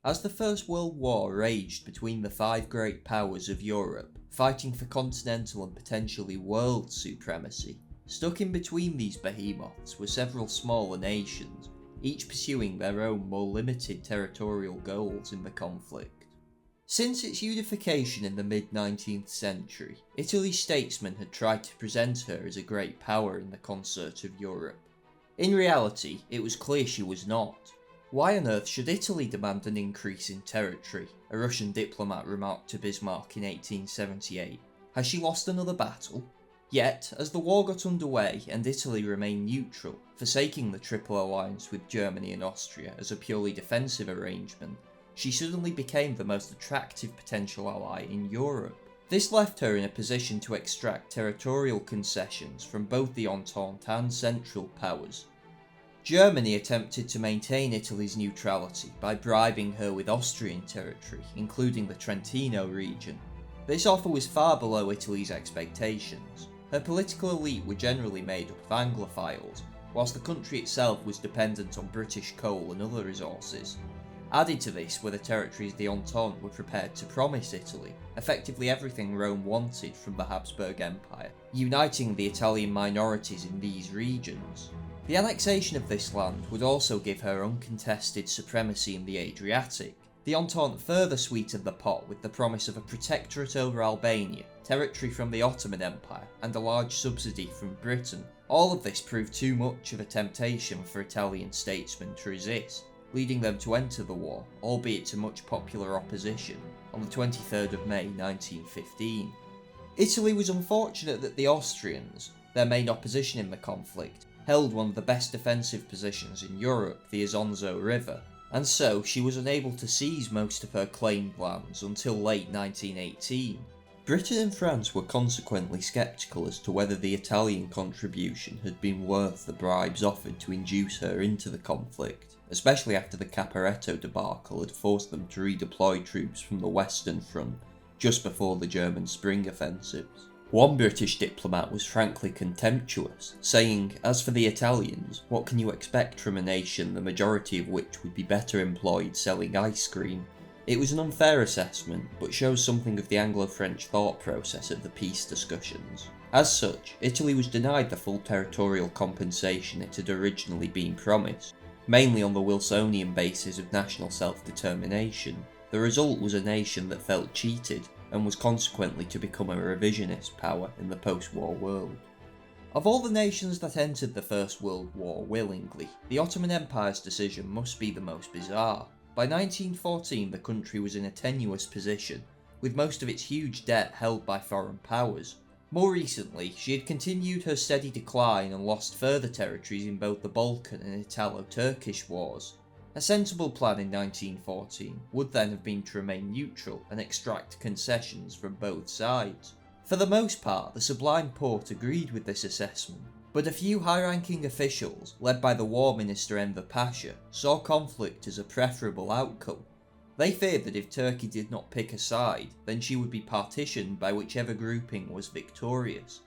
As the First World War raged between the five great powers of Europe, fighting for continental and potentially world supremacy, stuck in between these behemoths were several smaller nations, each pursuing their own more limited territorial goals in the conflict. Since its unification in the mid-19th century, Italy's statesmen had tried to present her as a great power in the concert of Europe. In reality, it was clear she was not. Why on earth should Italy demand an increase in territory? A Russian diplomat remarked to Bismarck in 1878. Has she lost another battle? Yet, as the war got underway and Italy remained neutral, forsaking the Triple Alliance with Germany and Austria as a purely defensive arrangement, she suddenly became the most attractive potential ally in Europe. This left her in a position to extract territorial concessions from both the Entente and Central Powers. Germany attempted to maintain Italy's neutrality by bribing her with Austrian territory, including the Trentino region. This offer was far below Italy's expectations. Her political elite were generally made up of Anglophiles, whilst the country itself was dependent on British coal and other resources. Added to this were the territories the Entente were prepared to promise Italy, effectively everything Rome wanted from the Habsburg Empire, uniting the Italian minorities in these regions. The annexation of this land would also give her uncontested supremacy in the Adriatic. The Entente further sweetened the pot with the promise of a protectorate over Albania, territory from the Ottoman Empire, and a large subsidy from Britain. All of this proved too much of a temptation for Italian statesmen to resist, leading them to enter the war, albeit to much popular opposition, on the 23rd of May 1915. Italy was unfortunate that the Austrians, their main opposition in the conflict, held one of the best defensive positions in Europe, the Isonzo River, and so she was unable to seize most of her claimed lands until late 1918. Britain and France were consequently sceptical as to whether the Italian contribution had been worth the bribes offered to induce her into the conflict, especially after the Caporetto debacle had forced them to redeploy troops from the Western Front just before the German spring offensives. One British diplomat was frankly contemptuous, saying, "As for the Italians, what can you expect from a nation the majority of which would be better employed selling ice cream?" It was an unfair assessment, but shows something of the Anglo-French thought process of the peace discussions. As such, Italy was denied the full territorial compensation it had originally been promised, mainly on the Wilsonian basis of national self-determination. The result was a nation that felt cheated, and was consequently to become a revisionist power in the post-war world. Of all the nations that entered the First World War willingly, the Ottoman Empire's decision must be the most bizarre. By 1914 the country was in a tenuous position, with most of its huge debt held by foreign powers. More recently, she had continued her steady decline and lost further territories in both the Balkan and Italo-Turkish wars. A sensible plan in 1914 would then have been to remain neutral and extract concessions from both sides. For the most part, the Sublime Porte agreed with this assessment, but a few high-ranking officials, led by the War Minister Enver Pasha, saw conflict as a preferable outcome. They feared that if Turkey did not pick a side, then she would be partitioned by whichever grouping was victorious.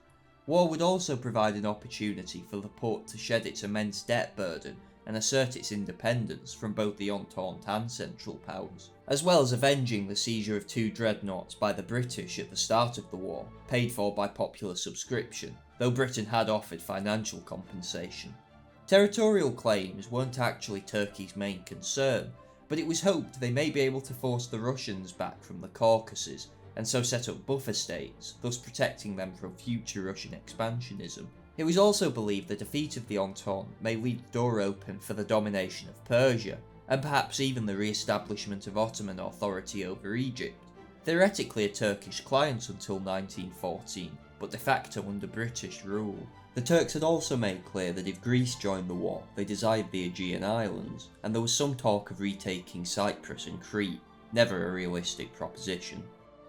War would also provide an opportunity for the Porte to shed its immense debt burden and assert its independence from both the Entente and Central Powers, as well as avenging the seizure of 2 dreadnoughts by the British at the start of the war, paid for by popular subscription, though Britain had offered financial compensation. Territorial claims weren't actually Turkey's main concern, but it was hoped they may be able to force the Russians back from the Caucasus, and so set up buffer states, thus protecting them from future Russian expansionism. It was also believed the defeat of the Entente may leave the door open for the domination of Persia, and perhaps even the re-establishment of Ottoman authority over Egypt, theoretically a Turkish client until 1914, but de facto under British rule. The Turks had also made clear that if Greece joined the war, they desired the Aegean Islands, and there was some talk of retaking Cyprus and Crete, never a realistic proposition.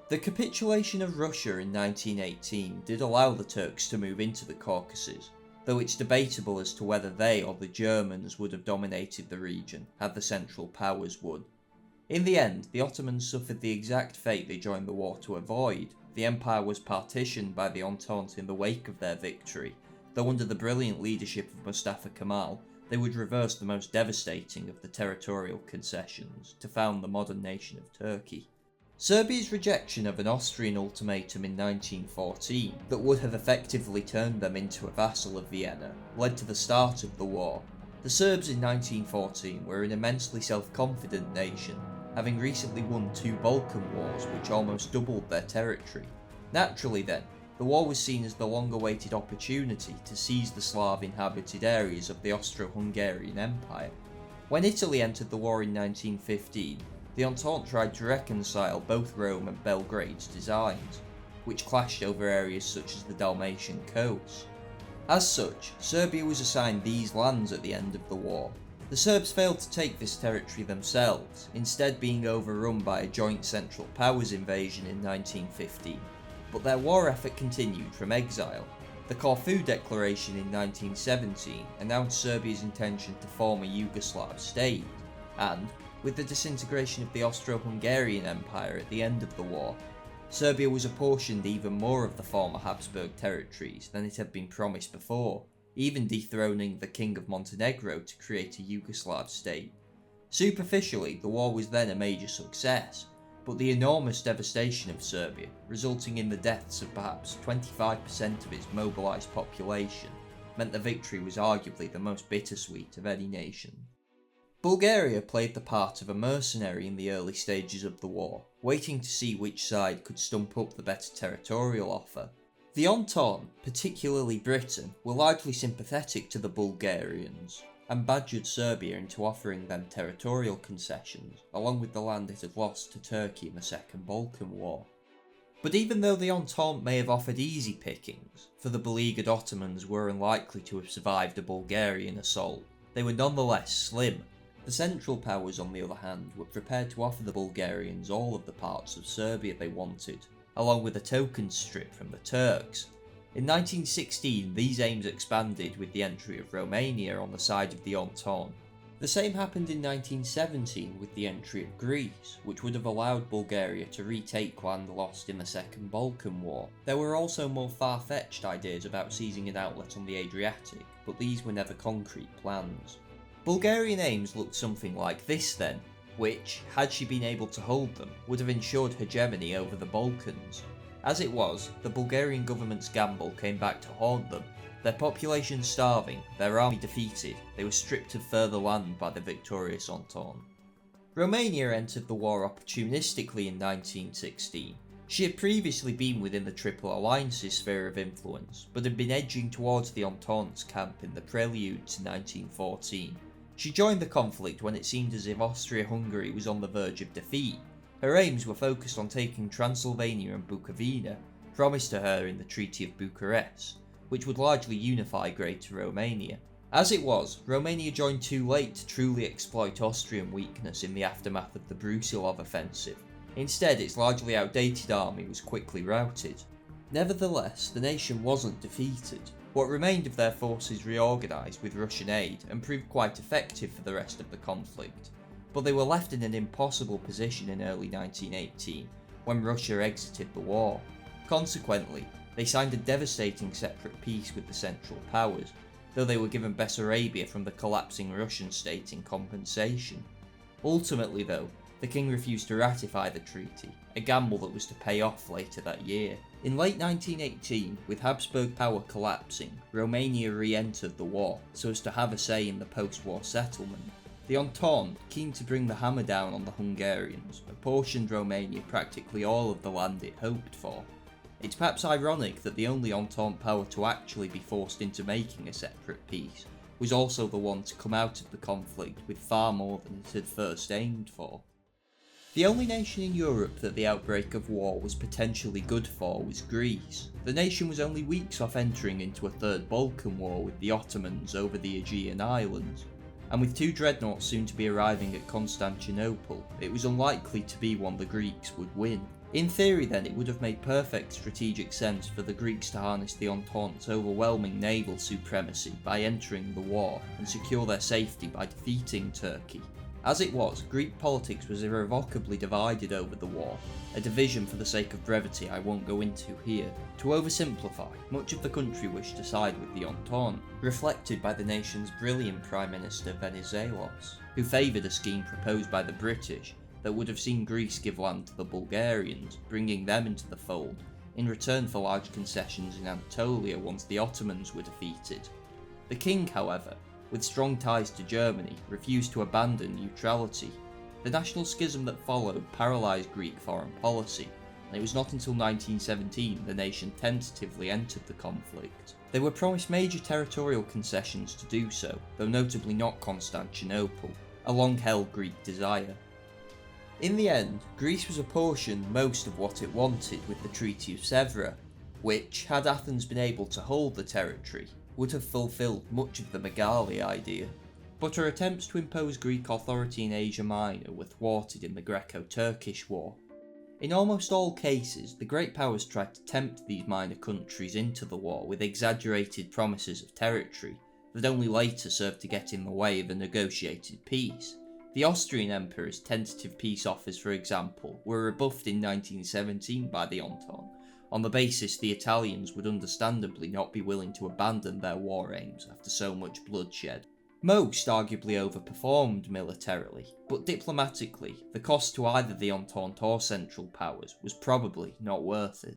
The capitulation of Russia in 1918 did allow the Turks to move into the Caucasus, though it's debatable as to whether they or the Germans would have dominated the region had the Central Powers won. In the end, the Ottomans suffered the exact fate they joined the war to avoid. The empire was partitioned by the Entente in the wake of their victory, though under the brilliant leadership of Mustafa Kemal, they would reverse the most devastating of the territorial concessions to found the modern nation of Turkey. Serbia's rejection of an Austrian ultimatum in 1914 that would have effectively turned them into a vassal of Vienna led to the start of the war. The Serbs in 1914 were an immensely self-confident nation, having recently won 2 Balkan wars which almost doubled their territory. Naturally then, the war was seen as the long-awaited opportunity to seize the Slav-inhabited areas of the Austro-Hungarian Empire. When Italy entered the war in 1915, the Entente tried to reconcile both Rome and Belgrade's designs, which clashed over areas such as the Dalmatian coast. As such, Serbia was assigned these lands at the end of the war. The Serbs failed to take this territory themselves, instead being overrun by a joint Central Powers invasion in 1915, but their war effort continued from exile. The Corfu Declaration in 1917 announced Serbia's intention to form a Yugoslav state, and, with the disintegration of the Austro-Hungarian Empire at the end of the war, Serbia was apportioned even more of the former Habsburg territories than it had been promised before, even dethroning the King of Montenegro to create a Yugoslav state. Superficially, the war was then a major success, but the enormous devastation of Serbia, resulting in the deaths of perhaps 25% of its mobilised population, meant the victory was arguably the most bittersweet of any nation. Bulgaria played the part of a mercenary in the early stages of the war, waiting to see which side could stump up the better territorial offer. The Entente, particularly Britain, were largely sympathetic to the Bulgarians, and badgered Serbia into offering them territorial concessions, along with the land it had lost to Turkey in the Second Balkan War. But even though the Entente may have offered easy pickings, for the beleaguered Ottomans were unlikely to have survived a Bulgarian assault, they were nonetheless slim. The Central Powers, on the other hand, were prepared to offer the Bulgarians all of the parts of Serbia they wanted, along with a token strip from the Turks. In 1916, these aims expanded with the entry of Romania on the side of the Entente. The same happened in 1917 with the entry of Greece, which would have allowed Bulgaria to retake land lost in the Second Balkan War. There were also more far-fetched ideas about seizing an outlet on the Adriatic, but these were never concrete plans. Bulgarian aims looked something like this then, which, had she been able to hold them, would have ensured hegemony over the Balkans. As it was, the Bulgarian government's gamble came back to haunt them. Their population starving, their army defeated, they were stripped of further land by the victorious Entente. Romania entered the war opportunistically in 1916. She had previously been within the Triple Alliance's sphere of influence, but had been edging towards the Entente's camp in the prelude to 1914. She joined the conflict when it seemed as if Austria-Hungary was on the verge of defeat. Her aims were focused on taking Transylvania and Bukovina, promised to her in the Treaty of Bucharest, which would largely unify Greater Romania. As it was, Romania joined too late to truly exploit Austrian weakness in the aftermath of the Brusilov offensive. Instead, its largely outdated army was quickly routed. Nevertheless, the nation wasn't defeated. What remained of their forces reorganised with Russian aid and proved quite effective for the rest of the conflict, but they were left in an impossible position in early 1918 when Russia exited the war. Consequently, they signed a devastating separate peace with the Central Powers, though they were given Bessarabia from the collapsing Russian state in compensation. Ultimately though, the king refused to ratify the treaty, a gamble that was to pay off later that year. In late 1918, with Habsburg power collapsing, Romania re-entered the war, so as to have a say in the post-war settlement. The Entente, keen to bring the hammer down on the Hungarians, apportioned Romania practically all of the land it hoped for. It's perhaps ironic that the only Entente power to actually be forced into making a separate peace was also the one to come out of the conflict with far more than it had first aimed for. The only nation in Europe that the outbreak of war was potentially good for was Greece. The nation was only weeks off entering into a third Balkan War with the Ottomans over the Aegean Islands, and with 2 dreadnoughts soon to be arriving at Constantinople, it was unlikely to be one the Greeks would win. In theory then, it would have made perfect strategic sense for the Greeks to harness the Entente's overwhelming naval supremacy by entering the war and secure their safety by defeating Turkey. As it was, Greek politics was irrevocably divided over the war, a division for the sake of brevity I won't go into here. To oversimplify, much of the country wished to side with the Entente, reflected by the nation's brilliant Prime Minister Venizelos, who favoured a scheme proposed by the British that would have seen Greece give land to the Bulgarians, bringing them into the fold, in return for large concessions in Anatolia once the Ottomans were defeated. The king, however, with strong ties to Germany, refused to abandon neutrality. The national schism that followed paralysed Greek foreign policy, and it was not until 1917 the nation tentatively entered the conflict. They were promised major territorial concessions to do so, though notably not Constantinople, a long-held Greek desire. In the end, Greece was apportioned most of what it wanted with the Treaty of Sèvres, which, had Athens been able to hold the territory, would have fulfilled much of the Megali idea. But her attempts to impose Greek authority in Asia Minor were thwarted in the Greco-Turkish War. In almost all cases, the great powers tried to tempt these minor countries into the war with exaggerated promises of territory that only later served to get in the way of a negotiated peace. The Austrian Emperor's tentative peace offers, for example, were rebuffed in 1917 by the Entente, on the basis the Italians would understandably not be willing to abandon their war aims after so much bloodshed. Most arguably overperformed militarily, but diplomatically, the cost to either the Entente or Central Powers was probably not worth it.